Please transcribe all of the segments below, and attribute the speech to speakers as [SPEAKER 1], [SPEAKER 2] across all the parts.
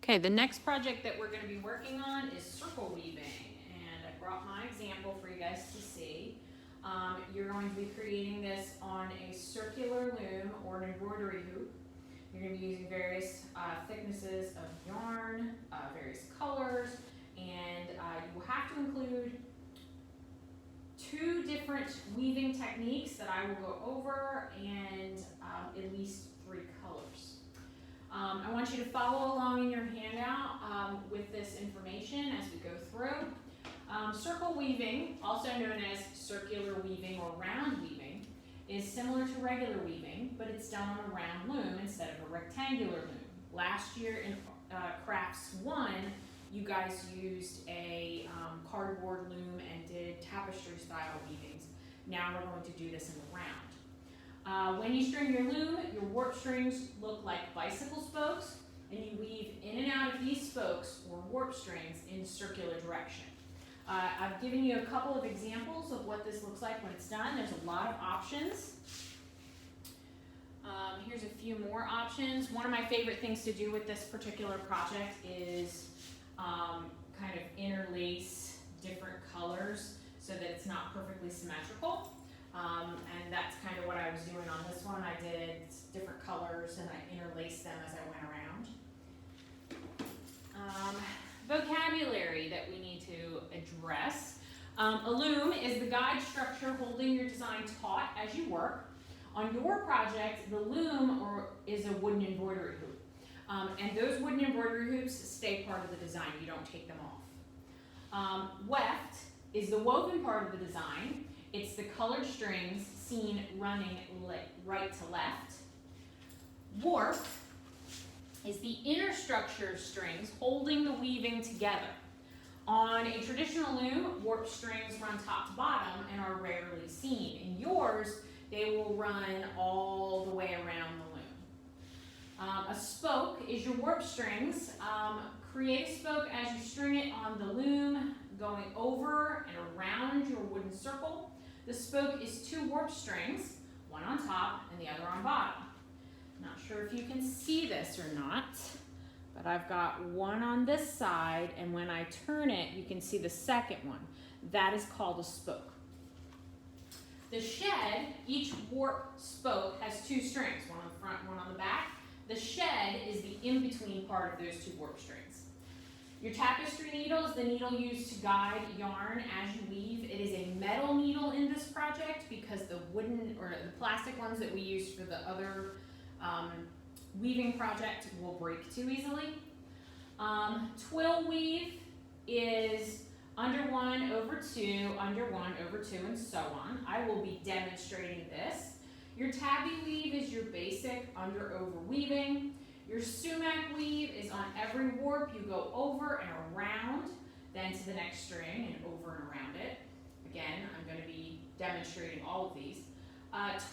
[SPEAKER 1] Okay, the next project that we're going to be working on is circle weaving, and I brought my example for you guys to see. You're going to be creating this on a circular loom or an embroidery hoop. You're going to be using various thicknesses of yarn, various colors, and you will have to include 2 different weaving techniques that I will go over and at least 3 colors. I want you to follow along in your handout with this information as we go through. Circle weaving, also known as circular weaving or round weaving, is similar to regular weaving, but it's done on a round loom instead of a rectangular loom. Last year in Crafts 1, you guys used a cardboard loom and did tapestry style weavings. Now we're going to do this in the round. When you string your loom, your warp strings look like bicycle spokes, and you weave in and out of these spokes or warp strings in circular direction. I've given you a couple of examples of what this looks like when it's done. There's a lot of options. Here's a few more options. One of my favorite things to do with this particular project is kind of interlace different colors so that it's not perfectly symmetrical. And that's kind of what I was doing on this one. I did different colors and I interlaced them as I went around. Vocabulary that we need to address. A loom is the guide structure holding your design taut as you work. On your project, the loom is a wooden embroidery hoop. And those wooden embroidery hoops stay part of the design. You don't take them off. Weft is the woven part of the design. It's the colored strings seen running right to left. Warp is the inner structure of strings holding the weaving together. On a traditional loom, warp strings run top to bottom and are rarely seen. In yours, they will run all the way around the loom. A spoke is your warp strings. Create a spoke as you string it on the loom, going over and around your wooden circle. The spoke is 2 warp strings, one on top and the other on bottom. Not sure if you can see this or not, but I've got one on this side, and when I turn it, you can see the second one. That is called a spoke. The shed, each warp spoke has 2 strings, one on the front, one on the back. The shed is the in-between part of those 2 warp strings. Your tapestry needle is the needle used to guide yarn as you weave. It is a metal needle in this project because the wooden or the plastic ones that we used for the other weaving project will break too easily. Twill weave is under 1 over 2, under 1 over 2, and so on. I will be demonstrating this. Your tabby weave is your basic under over weaving. Your sumac weave is on every warp. You go over and around, then to the next string and over and around it. Again, I'm going to be demonstrating all of these.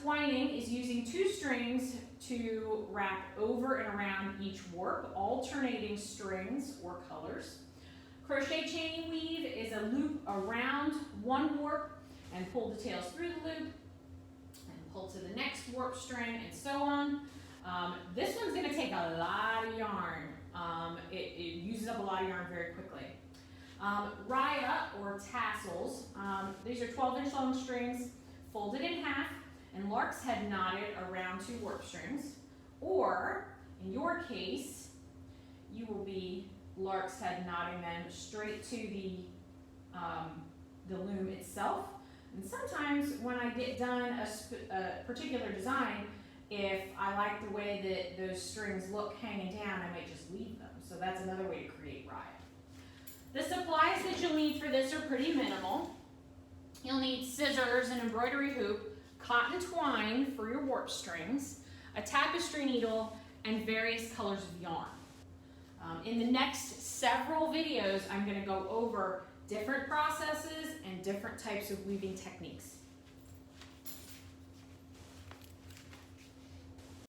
[SPEAKER 1] Twining is using 2 strings to wrap over and around each warp, alternating strings or colors. Crochet chain weave is a loop around 1 warp and pull the tails through the loop and pull to the next warp string and so on. This one's going to take a lot of yarn. It uses up a lot of yarn very quickly. Raya or tassels, these are 12-inch long strings folded in half and lark's head knotted around 2 warp strings. Or, in your case, you will be lark's head knotting them straight to the loom itself. And sometimes when I get done a particular design, if I like the way that those strings look hanging down, I might just leave them. So that's another way to create raya. The supplies that you'll need for this are pretty minimal. You'll need scissors, an embroidery hoop, cotton twine for your warp strings, a tapestry needle, and various colors of yarn. In the next several videos, I'm going to go over different processes and different types of weaving techniques.